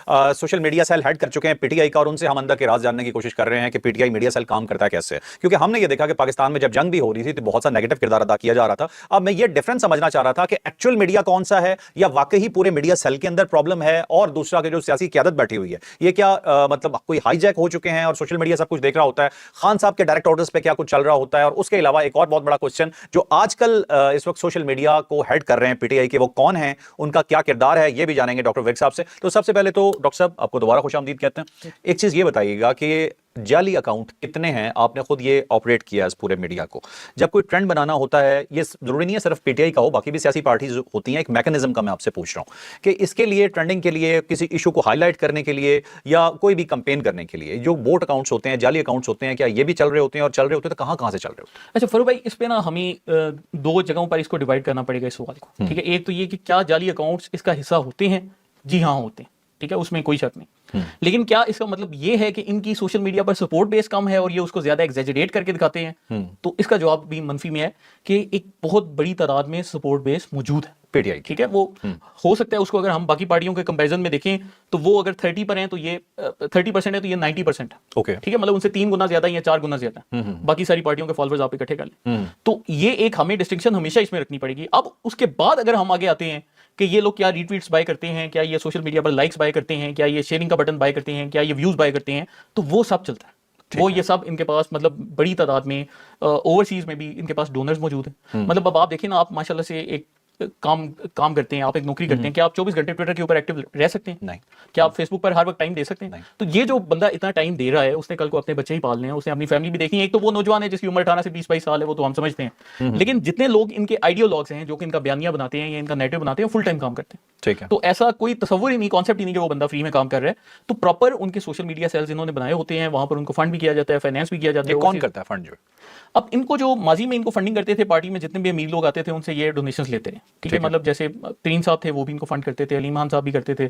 Social media cell head कर चुके हैं पीटीआई का, और उनसे हम अंदर के राज जानने की कोशिश कर रहे हैं कि पीटीआई मीडिया सेल काम करता है कैसे। क्योंकि हमने ये देखा कि पाकिस्तान में जब जंग भी हो रही थी तो बहुत सा नेगेटिव किरदार अदा किया जा रहा था। अब मैं ये डिफरेंस समझना चाह रहा था कि एक्चुअल मीडिया कौन सा है, या वाकई ही पूरे मीडिया सेल के अंदर प्रॉब्लम है, और दूसरा कि जो सियासी क़यादत बैठी हुई है ये क्या मतलब कोई हाईजैक हो चुके हैं और सोशल मीडिया सब कुछ देख रहा होता है, खान साहब के डायरेक्ट ऑर्डर्स पे क्या कुछ चल रहा होता है। और उसके अलावा एक और बहुत बड़ा क्वेश्चन जो आजकल इस वक्त सोशल मीडिया को हेड कर रहे हैं पीटीआई के, वो कौन है, उनका क्या किरदार है, ये भी जानेंगे डॉक्टर विक साहब से। तो सबसे पहले तो डॉक्टर साहब आपको दोबारा खुशामदीद कहते हैं। एक चीज ये बताइएगा कि जाली अकाउंट कितने हैं, आपने खुद ये ऑपरेट किया इस पूरे मीडिया को। जब कोई ट्रेंड बनाना होता है, ये जरूरी नहीं है सिर्फ पीटीआई का हो, बाकी भी सियासी पार्टीज होती हैं, एक मैकेनिज्म का मैं आपसे पूछ रहा हूं कि इसके लिए ट्रेंडिंग के लिए, किसी इशू को हाईलाइट करने के लिए, या कोई भी कंपेन करने के लिए जो बोट अकाउंट्स होते हैं, जाली अकाउंट्स होते हैं, क्या ये भी चल रहे होते हैं, और चल रहे होते हैं तो कहां से चल रहे होते हैं? अच्छा फरूक भाई, इस पे ना हमें दो जगहों पर इसको डिवाइड करना पड़ेगा इस सवाल को, ठीक है। एक तो ये कि क्या जाली अकाउंट्स इसका हिस्सा होते हैं? जी हाँ होते हैं, ठीक है, उसमें कोई शक नहीं। लेकिन क्या इसका मतलब ये है कि इनकी सोशल मीडिया पर सपोर्ट बेस कम है और ये उसको ज्यादा एग्जैजरेट करके दिखाते हैं? तो इसका जवाब भी मनफी में है कि एक बहुत बड़ी तादाद में सपोर्ट बेस मौजूद है पीटीआई, ठीक है। वो हो सकता है उसको अगर हम बाकी पार्टियों के कंपैरिजन में देखें तो वो अगर 30 पर हैं तो ये 30% है तो ये 90% है, ओके, ठीक है। मतलब उनसे 3 गुना ज्यादा या 4 गुना ज्यादा है। बाकी सारी पार्टियों के फॉलोअर्स आप इकट्ठे कर लें। तो ये एक हमें डिस्टिंक्शन हमेशा इसमें रखनी पड़ेगी। अब उसके बाद अगर हम आगे आते हैं कि ये लोग क्या रीट्वीट्स बाय करते हैं, क्या ये सोशल मीडिया पर लाइक्स बाय करते हैं, क्या ये शेयरिंग का बटन बाय करते हैं, क्या ये व्यूज बाय करते हैं, तो वो सब चलता है। वो ये सब इनके पास मतलब बड़ी तादाद में ओवरसीज में भी इनके पास डोनर्स मौजूद हैं। मतलब अब आप देखें ना, आप माशाल्लाह से एक काम करते हैं, आप एक नौकरी करते हैं, क्या आप 24 घंटे ट्विटर के ऊपर एक्टिव रह सकते हैं? नहीं। क्या आप फेसबुक पर हर वक्त टाइम दे सकते हैं? नहीं। तो ये जो बंदा इतना टाइम दे रहा है, उसने कल को अपने बच्चे ही पालने हैं, उसने अपनी फैमिली भी देखनी है। एक तो वो नौजवान है जिसकी उम्र 18 से 20-22 साल है, वो तो हम समझते हैं। लेकिन जितने लोग इनके आइडियोलॉग्स हैं, जो कि इनका बयानिया बनाते हैं या इनका नैरेटिव बनाते हैं, फुल टाइम काम करते हैं, ठीक है। तो ऐसा कोई तस्वुर ही नहीं, कॉन्सेप्ट ही नहीं कि वो बंदा फ्री में काम कर रहा है। तो प्रॉपर उनके सोशल मीडिया सेल्स इन्होंने बनाए होते हैं, वहां पर उनको फंड भी किया जाता है, फाइनेंस भी किया जाता है। कौन करता है फंड? जो अब इनको जो माजी में इनको फंडिंग करते थे, पार्टी में जितने भी अमीर लोग आते थे उनसे ये डोनेशंस लेते हैं, ठीक है। मतलब जैसे तरीन साहब थे, वो भी इनको फंड करते थे, अलीम खान साहब भी करते थे।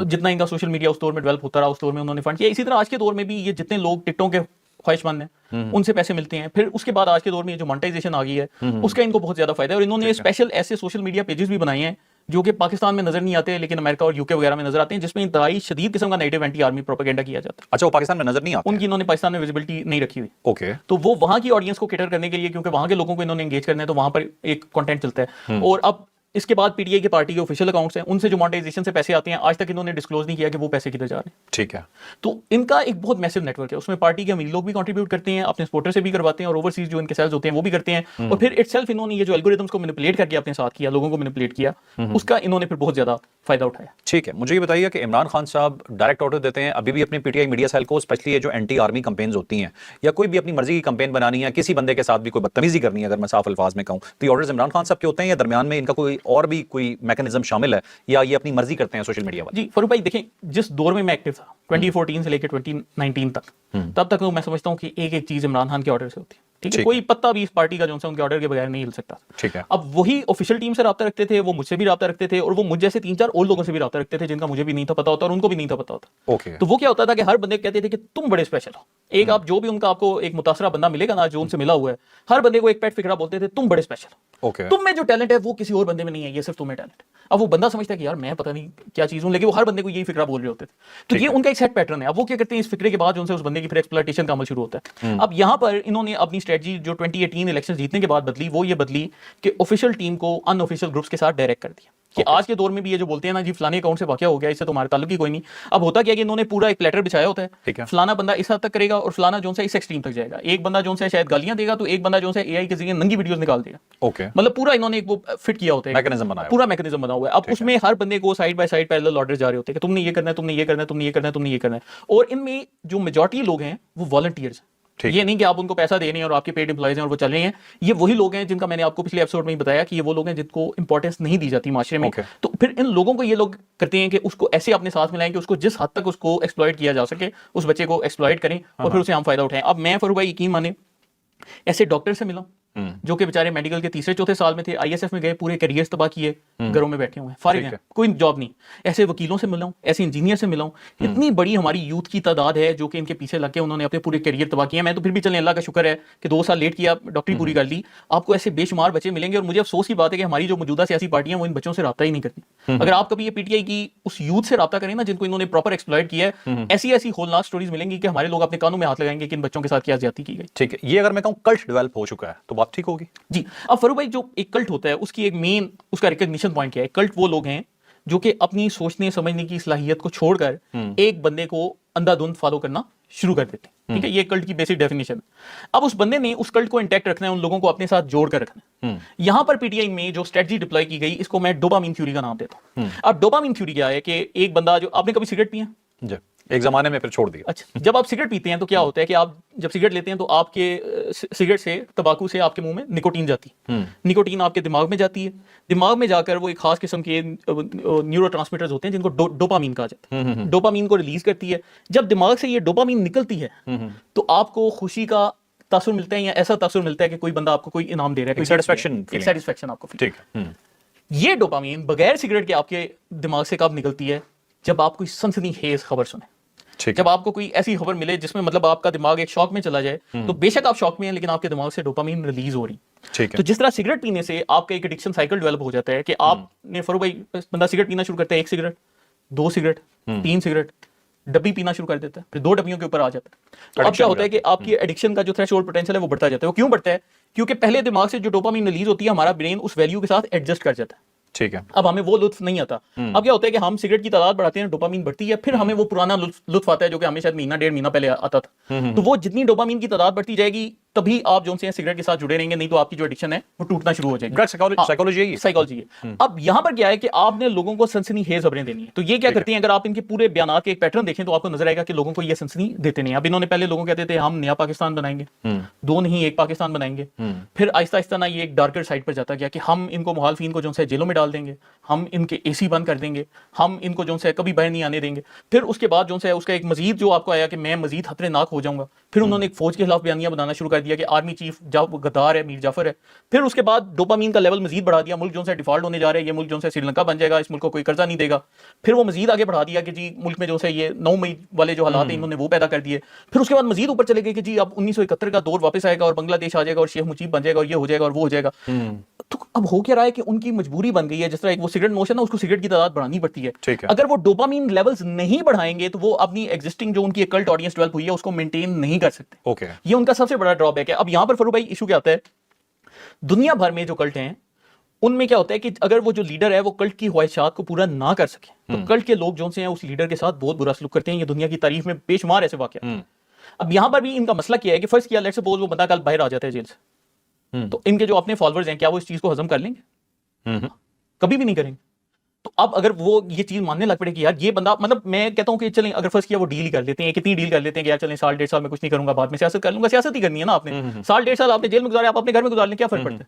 जितना इनका सोशल मीडिया उस दौर में डेवलप होता रहा, उस दौर में उन्होंने फंड किया। इसी तरह आज के दौर में भी ये जितने लोग टिकटों के ख्वाहिशमंद हैं उनसे पैसे मिलते हैं। फिर उसके बाद आज के दौर में जो मोनेटाइजेशन आ गई है उसका इनको बहुत ज्यादा फायदा है। और इन्होंने स्पेशल ऐसे सोशल मीडिया पेजेस भी बनाए हैं जो कि पाकिस्तान में नजर नहीं आते, लेकिन अमेरिका और यूके वगैरह में नजर आते हैं, जिसमें इंतहाई शदीद किस्म का नेगेटिव एंटी आर्मी प्रोपेगेंडा किया जाता है। अच्छा, वो पाकिस्तान में नजर नहीं आते? उनकी इन्होंने पाकिस्तान में विजिबिलिटी नहीं रखी हुई। ओके। तो वो वहां की ऑडियंस को कैटर करने के लिए, क्योंकि वहां के लोगों को इन्होंने एंगेज करना है, तो वहां पर एक कंटेंट चलता है। और अब इसके बाद पीटीआई के पार्टी के ऑफिशियल अकाउंट्स हैं, उनसे जो मोनेटाइजेशन से पैसे आते हैं, आज तक इन्होंने डिस्क्लोज नहीं किया कि वो पैसे किधर जा रहे हैं, ठीक है। तो इनका एक बहुत मैसिव नेटवर्क है, उसमें पार्टी के अमीर लोग भी कंट्रीब्यूट करते हैं, अपने सपोर्टर से भी करवाते हैं, और ओवरसीज जो इनके सेल्स होते हैं वो भी करते हैं। और फिर इटसेल्फ इन्होंने ये जो एल्गोरिथम्स को मैनिपुलेट करके अपने साथ किया, लोगों को मैनिपुलेट किया, उसका इन्होंने फिर बहुत ज्यादा फायदा उठाया। ठीक है, मुझे ये बताइए कि इमरान खान साहब डायरेक्ट ऑर्डर देते हैं अभी भी अपनी पीटीआई मीडिया सेल को, स्पेशली ये जो एंटी आर्मी कंपेन्स होती हैं, या कोई भी अपनी मर्जी की कंपेन बनानी है, किसी बंदे के साथ भी कोई बदतमीजी करनी है, अगर मैं साफ अल्फाज में कहूं, तो ये ऑर्डर्स इमरान खान साहब के होते हैं, या दरमियान में इनका कोई और भी कोई मैकेनिज्म शामिल है, या ये अपनी मर्जी करते हैं सोशल मीडिया वाले? जी फरूक भाई, देखें जिस दौर में मैं एक्टिव था 2014 से लेकर 2019 तक, तब तक मैं समझता हूं कि एक एक चीज इमरान खान के ऑर्डर से होती है, ठीक है। कोई पत्ता भी इस पार्टी का जो है उनके ऑर्डर के बगैर नहीं हिल सकता, ठीक है। अब वही ऑफिशियल टीम से राब्ता रखते थे, वो मुझसे भी राब्ता रखते थे, और वो मुझ जैसे 3-4 और लोगों से भी राब्ता रखते थे जिनका मुझे भी नहीं था पता होता और उनको भी नहीं था पता होता। ओके। तो वो क्या होता था कि हर बंदे कहते थे कि तुम बड़े स्पेशल हो। एक आप जो भी उनका आपको एक मुतासरा बंदा मिलेगा ना, जो उनसे मिला हुआ है, हर बंदे को एक पेट फिक्रा बोलते थे, तुम बड़े स्पेशल हो। ओके। तुम में जो टैलेंट है वो किसी और बंदे में नहीं है, ये सिर्फ तुम्हें टैलेंट। अब वो बंदा समझता है कि यार मैं पता नहीं क्या चीज हूं, लेकिन वो हर बंदे को यही फिक्रा बोल रहे होते थे। तो ये उनका एक सेट पैटर्न है। अब वो क्या करते हैं, इस फिक्रे के बाद उनसे उस बंदे की फिर एक्सप्लॉयटेशन का अमल शुरू होता है। अब यहां पर इन्होंने अपनी स्ट्रेटजी जो 2018 इलेक्शन जीतने के बाद बदली, वो ये बदली कि ऑफिशियल टीम को अनऑफिशियल ग्रुप्स के साथ डायरेक्ट कर दिया कि आज के दौर में भी ये जो बोलते हैं ना जी फलाने अकाउंट से वाकया हो गया, इससे तुम्हारे ताल्लुक ही कोई नहीं। अब होता क्या कि इन्होंने पूरा एक प्लेटर बिछाया होता है, फलाना बंदा इस हद तक करेगा और फलाना जो है इस एक्सट्रीम तक जाएगा। एक बंदा जो है शायद गालियां देगा, तो एक बंदा जो है एआई के जरिए नंगी वीडियोस निकाल देगा। ओके। मतलब पूरा इन्होंने एक वो फिट किया होता है, मैकेनिज्म बनाया, पूरा मैकेनिज्म बना हुआ है। अब उसमें हर बंदे को side by side parallel order जा रहे होते हैं कि तुमने ये करना है, तुमने ये करना है, तुमने ये करना है, तुमने ये करना है। और इनमें जो मेजॉरिटी लोग हैं वो वॉलंटियर्स हैं। ये नहीं कि आप उनको पैसा दे रहे हैं और आपके पेड एम्प्लॉइज हैं और वो चल रहे हैं। ये वही लोग हैं जिनका मैंने आपको पिछले एपिसोड में ही बताया कि ये वो लोग हैं जिनको इंपॉर्टेंस नहीं दी जाती माशरे में। तो फिर इन लोगों को ये लोग करते हैं कि उसको ऐसे अपने साथ मिलाएं कि उसको जिस हद तक उसको एक्सप्लॉइट किया जा सके, उस बच्चे को एक्सप्लॉइट करें और फिर उसे हम फायदा उठाएं। अब मैं फरूक भाई यकीन माने ऐसे डॉक्टर से मिला, जो कि बेचारे मेडिकल के तीसरे चौथे साल में थे, आईएसएफ में गए, पूरे करियर तबाह किए, घरों में बैठे हुए हैं, फारिग हैं, कोई जॉब नहीं। ऐसे वकीलों से मिला हूं, ऐसे इंजीनियर से मिला हूं। इतनी बड़ी हमारी यूथ की तादाद है जो कि इनके पीछे लग के उन्होंने अपने पूरे करियर तबाह किया। मैं तो फिर भी चलें, अल्लाह का शुक्र है कि 2 साल लेट किया, डॉक्टरी पूरी कर ली। आपको ऐसे बेशुमार बच्चे मिलेंगे, और मुझे अफसोस की बात है कि हमारी जो मौजूदा सियासी पार्टियां वो इन बच्चों से राब्ता ही नहीं करती। अगर आप कभी ये पीटीआई की उस यूथ से राब्ता करें ना जिनको इन्होंने प्रॉपर एक्सप्लॉइट किया है, ऐसी ऐसी होलनाक स्टोरीज मिलेंगी कि हमारे लोग अपने कानों में हाथ लगाएंगे कि इन बच्चों के साथ क्या ज्यादती की गई। ठीक है, ये अगर मैं कहूं कल्ट डेवलप हो चुका है तो बात ठीक होगी जी। अब फरूक भाई, जो एक कल्ट होता है उसकी एक मेन उसका रिकॉग्निशन पॉइंट क्या है? कल्ट वो लोग हैं जो कि अपनी सोचने समझने की सलाहियत को छोड़कर एक बंदे को अंधाधुंध फॉलो करना शुरू कर देते हैं। ठीक है, ये कल्ट की बेसिक डेफिनेशन। अब उस बंदे ने उस कल्ट को इंटैक्ट रखना है, उन लोगों को अपने साथ जोड़ कर रखना है। यहां पर पीटीआई में जो स्ट्रेटजी डिप्लॉय की गई, इसको मैं डोपामिन थ्योरी का नाम देता हूं। अब डोपामिन थ्योरी क्या है कि एक बंदा जो, आपने कभी सिगरेट पिया? जी, एक जमाने में, फिर छोड़ दिया। अच्छा, जब आप सिगरेट पीते हैं तो क्या होता है कि आप जब सिगरेट लेते हैं तो आपके सिगरेट से, तंबाकू से आपके मुंह में निकोटीन जाती है। निकोटीन आपके दिमाग में जाती है, दिमाग में जाकर वो एक खास किस्म के न्यूरोट्रांसमीटर्स होते हैं जिनको डोपामीन कहा जाता है। डोपामीन को रिलीज करती है। जब दिमाग से ये डोपामीन निकलती है तो आपको खुशी का तासुर मिलता है, या ऐसा तासुर मिलता है कि कोई बंदा आपको कोई इनाम दे रहा है, कोई सेटिस्फेक्शन आपको फील। ठीक है। ये डोपामीन बगैर सिगरेट के आपके दिमाग से कब निकलती है? जब आप कोई सनसनीखेज खबर सुने, जब आपको कोई ऐसी खबर मिले जिसमें मतलब आपका दिमाग एक शॉक में चला जाए, तो बेशक आप शॉक में हैं लेकिन आपके दिमाग से डोपामीन रिलीज हो रही। ठीक है। तो जिस तरह सिगरेट पीने से आपका एक एडिक्शन साइकिल डेवलप हो जाता है कि आपने, फरूक भाई, बंदा सिगरेट पीना शुरू करता है, 1 सिगरेट, 2 सिगरेट, 3 सिगरेट, डब्बी पीना शुरू कर देता है, फिर 2 डब्बियों के ऊपर आ जाता है। तो अब क्या होता है कि आपकी एडिक्शन का जो थ्रेशोल्ड पोटेंशियल है वो बढ़ता जाता है। वो क्यों बढ़ता है? क्योंकि पहले दिमाग से जो डोपामीन रिलीज होती है, हमारा ब्रेन उस वैल्यू के साथ एडजस्ट कर जाता है। ठीक है। अब हमें वो लुत्फ नहीं आता। अब क्या होता है कि हम सिगरेट की तादाद बढ़ाते हैं, डोपामीन बढ़ती है, फिर हमें वो पुराना लुत्फ आता है जो कि हमें शायद महीना 1.5 महीना पहले आता था। तो वो जितनी डोपामीन की तादाद बढ़ती जाएगी तभी आप जो से सिगरेट के साथ जुड़े रहेंगे, नहीं तो आपकी जो एडिक्शन है वो टूटना शुरू हो जाएगी। साइकोलॉजी है। अब यहां पर क्या है कि आपने लोगों को सनसनीखेज खबरें देनी है। तो ये क्या करते हैं, अगर आप इनके पूरे बयान के एक पैटर्न देखें तो आपको नजर आएगा कि लोगों को ये सनसनी देते नहीं। अब इन्होंने पहले लोगों कहते थे हम नया पाकिस्तान बनाएंगे, 2 नहीं 1 पाकिस्तान बनाएंगे। फिर आहिस्ता आहिस्ता ना ये एक डार्कर साइड पर जाता गया कि हम इनको मुखालफिन को जो है जेलों में डाल देंगे, हम इनके एसी बंद कर देंगे, हम इनको जो है कभी बाहर नहीं आने देंगे। फिर उसके बाद जो है उसका एक मजीद जो आपको आया कि मैं मजीद खतरनाक हो जाऊंगा। फिर उन्होंने एक फौज के खिलाफ बयानियां बनाना शुरू कर दिया कि आर्मी चीफ गद्दार है, मीर जाफर है। फिर उसके बाद डोपामीन का लेवल मजीद बढ़ा दिया, मुल्क जो है डिफॉल्ट होने जा रहा है, ये मुल्क जो है श्रीलंका बन जाएगा, इस मुल्क को कोई कर्जा नहीं देगा। फिर वो मजीद आगे बढ़ा दिया कि जी मुल्क में जो है ये 9 मई वाले जो हालात हैं इन्होंने वो पैदा कर दिए। फिर उसके बाद मजीद ऊपर चले गए कि जी अब 1971 का दौर वापस आएगा और बांग्लादेश आ जाएगा और शेख मुजीब बन जाएगा और ये हो जाएगा और वो हो जाएगा। तो अब हो क्या रहा है कि उनकी मजबूरी बन गई है, जिस तरह एक वो सिगरेट नोशन है उसको सिगरेट की तादाद बढ़ानी पड़ती है। अगर वो डोपामीन लेवल्स नहीं बढ़ाएंगे तो वो अपनी एग्जिस्टिंग जो उनकी एक कल्ट ऑडियंस डेवलप हुई है उसको मेंटेन नहीं कर सकते। ये उनका सबसे बड़ा ड्रॉबैक है। अब यहां पर फरूक भाई इशू क्या आता है, दुनिया भर में जो कल्ट हैं उनमें क्या होता है कि अगर वो जो लीडर है वो कल्ट की ख्वाहिशात को पूरा ना कर सके तो कल्ट के लोग जो हैं उस लीडर के साथ बहुत बुरा सलूक करते हैं। ये दुनिया की तारीफ में बेशुमार ऐसे वाक़या। अब यहां पर भी इनका मसला क्या है कि फर्स्ट किया, लेट्स सपोज वो बंदा कल बाहर आ जाता है जेल से, तो इनके जो अपने फॉलोअर्स हैं क्या वो इस चीज को हजम कर लेंगे? कभी भी नहीं करेंगे। तो अब अगर वो ये चीज मानने लग पड़े कि यार ये बंदा, मतलब मैं कहता हूं कि चलें अगर फर्स्ट किया वो डील ही कर लेते हैं, कितनी डील कर लेते हैं कि यार चलें 1.5 साल में कुछ नहीं करूंगा, बाद में सियासत कर लूंगा। सियासत ही करनी है ना आपने, 1.5 साल आपने जेल में गुजारे, आप अपने घर में गुजार लें, क्या फर्क पड़ता है?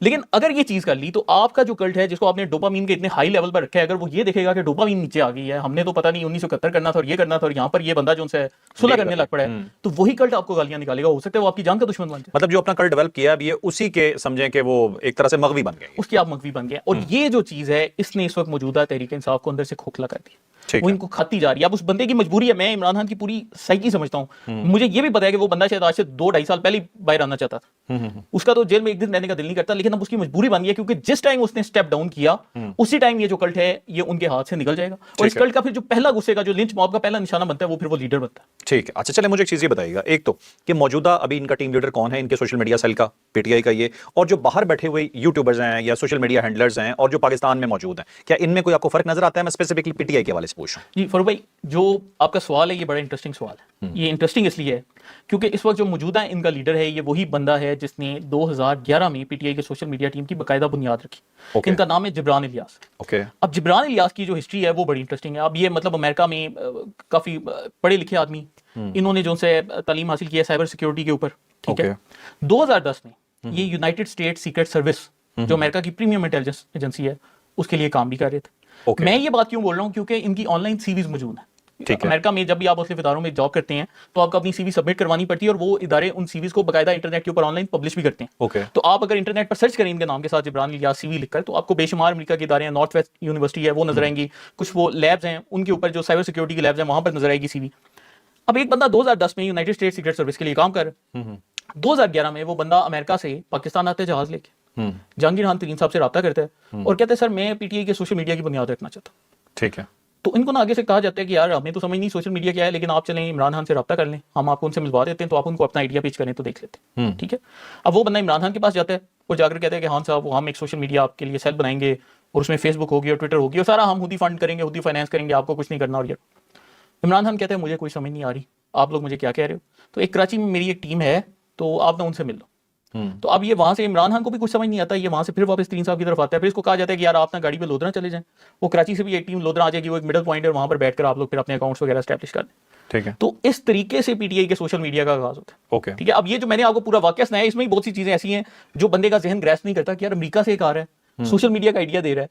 लेकिन अगर ये चीज कर ली तो आपका जो कल्ट है जिसको आपने डोपामीन के इतने हाई लेवल पर रखा है, अगर वो ये देखेगा कि डोपामीन नीचे आ गई है, हमने तो पता नहीं 1971 करना था और ये करना था और यहाँ पर ये बंदा जो है सुलह करने लग पड़ा है, तो वही कल्ट आपको गालियां निकालेगा। हो सकता है वो आपकी जान का दुश्मन बन जाए। मतलब जो अपना कल्ट डेवलप किया अब ये उसी के समझें कि वो एक तरह से मगवी बन गए, उसकी आप मगवी बन गए। और ये जो चीज है इसने इस वक्त मौजूदा तहरीक इंसाफ को अंदर से खोखला कर दिया, वो इनको खाती जा रही है। अब उस बंदे की मजबूरी है, मैं इमरान खान की पूरी साइकी समझता हूं। मुझे ये भी पता है कि वो बंदा शायद आज से 2-2.5 साल पहले बाहर आना चाहता था, उसका तो जेल में एक दिन रहने का दिल नहीं करता, लेकिन अब उसकी मजबूरी बन गई है क्योंकि जिस टाइम उसने स्टेप डाउन किया उसी टाइम ये जो कल्ट है ये उनके हाथ से निकल जाएगा। और इस कल्ट का फिर जो पहला गुस्से का जो लिंच मॉब का पहला निशाना बनता है वो फिर वो लीडर बनता है। ठीक है, अच्छा चले मुझे एक चीज ये बताइएगा, एक तो कि मौजूदा अभी इनका टीम लीडर कौन है, इनके सोशल मीडिया सेल का, पीटीआई का ये, और जो बाहर बैठे हुए यूट्यूबर्स हैं या सोशल मीडिया हैंडलर्स हैं और जो पाकिस्तान में मौजूद हैं, क्या इनमें कोई आपको फर्क नजर आता है? मैं स्पेसिफिकली पीटीआई के हवाले से पूछ रहा हूं। जी फरूक भाई, जो आपका सवाल है ये बड़ा इंटरेस्टिंग सवाल है। ये इंटरेस्टिंग इसलिए है क्योंकि इस वक्त जो मौजूदा इनका लीडर है ये वही बंदा है जिसने 2011 में पीटीआई के सोशल मीडिया टीम की बाकायदा बुनियाद रखी। इनका नाम है जिब्रान इलियास। अब जिब्रान इलियास की जो हिस्ट्री है वो बड़ी इंटरेस्टिंग है। अब ये मतलब अमेरिका में काफी पढ़े लिखे आदमी, इन्होंने जो से तालीम हासिल की है साइबर सिक्योरिटी के ऊपर, ठीक है। 2010 में ये यूनाइटेड स्टेट सीक्रेट सर्विस जो अमेरिका की प्रीमियम इंटेलिजेंस एजेंसी है उसके लिए काम भी कर रहे थे। मैं ये बात क्यों बोल रहा हूँ क्योंकि इनकी ऑनलाइन सीवीज मौजूद है। ठीक है। अमेरिका में जब भी आप मुख्तलिफ इदारों में जॉब करते हैं तो आपको अपनी सीवी सबमिट करवानी पड़ती है और वो इदारे उन सीवीज को बाकायदा इंटरनेट के ऊपर ऑनलाइन पब्लिश भी करते हैं। ओके। तो आप अगर इंटरनेट पर सर्च करें इनके नाम के साथ जिब्रान इलियास सीवी लिखकर, तो आपको बेशुमार अमेरिका के इदारे हैं, नॉर्थ वेस्ट यूनिवर्सिटी है वो नजर आएंगी, कुछ वो लैब्स हैं उनके ऊपर जो साइबर सिक्योरिटी की लैब्स हैं वहां पर नजर आएगी सीवी। अब एक बंदा 2010 में यूनाइटेड स्टेट सीक्रेट सर्विस के लिए काम कर रहा है, 2011 में वो बंदा अमेरिका से पाकिस्तान आता है जहाज लेके, जहांगीर खान तरीन साहब से रब्ता करता है और कहते हैं सर मैं पीटीआई के सोशल मीडिया की बुनियाद रखना चाहता हूँ। ठीक है। तो इनको ना आगे से कहा जाता है कि यार हमें तो समझ नहीं सोशल मीडिया क्या है, लेकिन आप चलें इमरान खान से रब्ता कर लें, हम आपको उनसे मिलवा देते हैं, तो आप उनको अपना आइडिया पिच करें तो देख लेते हैं। ठीक है। अब वो बंदा इमरान खान के पास जाता है और जाकर कहता है कि हाँ साहब हम एक सोशल मीडिया आपके लिए सेल बनाएंगे और उसमें फेसबुक होगी और ट्विटर होगी और सारा हम खुद ही फंड करेंगे, खुद ही फाइनेंस करेंगे, आपको कुछ नहीं करना। और यार इमरान खान कहते हैं मुझे कोई समझ नहीं आ रही, आप लोग मुझे क्या कह रहे हो, तो एक कराची में मेरी एक टीम है तो आप ना उनसे मिल लो। तो अब ये वहां से इमरान खान को भी कुछ समझ नहीं आता, ये वहां से फिर वापस तरीन साहब की तरफ आता है, फिर इसको कहा जाता है कि यार आप ना गाड़ी पे लोधरा चले जाएं, वो कराची से भी एक टीम लोधरा आ जाएगी, वो एक मिडल पॉइंट है, वहां पर बैठकर आप लोग फिर अपने अकाउंट्स वगैरह एस्टैब्लिश कर लें। ठीक है। तो इस तरीके से पीटीआई के सोशल मीडिया का आगाज होता है। ओके। ठीक है। अब ये जो मैंने आपको पूरा वाकया सुनाया इसमें ही बहुत सी चीजें ऐसी हैं जो बंदे का जहन ग्रैस्प नहीं करता कि यार अमेरिका से एक आ रहा है, सोशल मीडिया का आइडिया दे रहा है,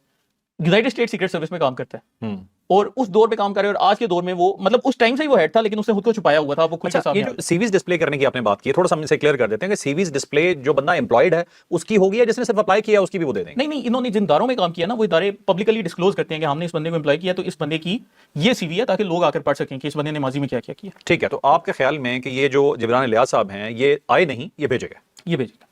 यूनाइटेड स्टेट सीक्रेट सर्विस में काम करता है और उस दौर पे काम कर रहे हैं, और आज के दौर में वो मतलब उस टाइम से ही वो हेड था लेकिन उसने खुद को छुपाया हुआ था। वो खुद के अच्छा, ये सामने जो सीवीज डिस्प्ले करने की आपने बात की है, थोड़ा सा हम इसे क्लियर कर देते हैं कि सीवीज डिस्प्ले जो बंदा एम्प्लॉयड है उसकी होगी या जिसने सिर्फ अप्लाई किया उसकी भी वो दे देंगे? नहीं, इन्होंने जिन इदारों में काम किया ना वो इदारे पब्लिकली डिस्क्लोज करते हैं कि हमने इस बंदे को एम्प्लॉय किया, तो इस बंदे की ये सीवी है ताकि लोग आकर पढ़ सकें कि इस बंदे ने माजी में क्या क्या किया। ठीक है। तो आपके ख्याल में कि ये जो जिब्रान इलियास साहब हैं ये आए नहीं, ये भेजे गए? ये भेजेगा।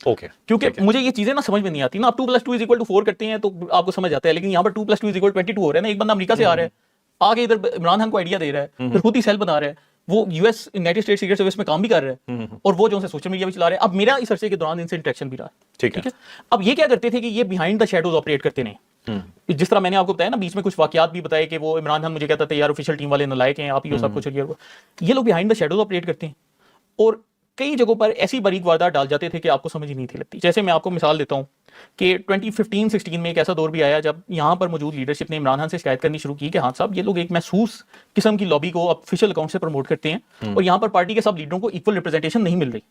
ओके। क्योंकि मुझे ये चीजें ना समझ में नहीं आती ना, आप 2 + 2 = 4 करते हैं तो आपको समझ आता है, लेकिन यहाँ पर 2 + 2 = 22 हो रहा है ना। एक बंदा अमेरिका से आ रहा है, आगे इधर इमरान खान को आइडिया दे रहा है, फिर खुद ही सेल बना रहा है, वो US United state secret service में काम भी कर रहा है और वो जो उनसे सोशल मीडिया भी चला रहे हैं। अब मेरा इस अरसे के दौरान इनसे इंटरेक्शन भी रहा है। ठीक है। अब ये क्या करते थे कि ये बिहाइंड द शैडोज ऑपरेट करते नहीं, जिस तरह मैंने आपको बताया ना बीच में कुछ वाकयात भी बताए कि वो इमरान खान मुझे कहता था यार ऑफिशियल टीम वाले नालायक हैं, आप ही हो सब कुछ। ये लोग बिहाइंड द शैडोज ऑपरेट करते हैं और कई जगहों पर ऐसी बारीक वारदात डाल जाते थे कि आपको समझ ही नहीं थी लगती। जैसे मैं आपको मिसाल देता हूं कि 2015-16 में एक ऐसा दौर भी आया जब यहां पर मौजूद लीडरशिप ने इमरान खान से शिकायत करनी शुरू की कि हाँ साहब ये लोग एक महसूस किस्म की लॉबी को ऑफिशियल अकाउंट से प्रमोट करते हैं और यहां पर पार्टी के सब लीडरों को इक्वल रिप्रेजेंटेशन नहीं मिल रही।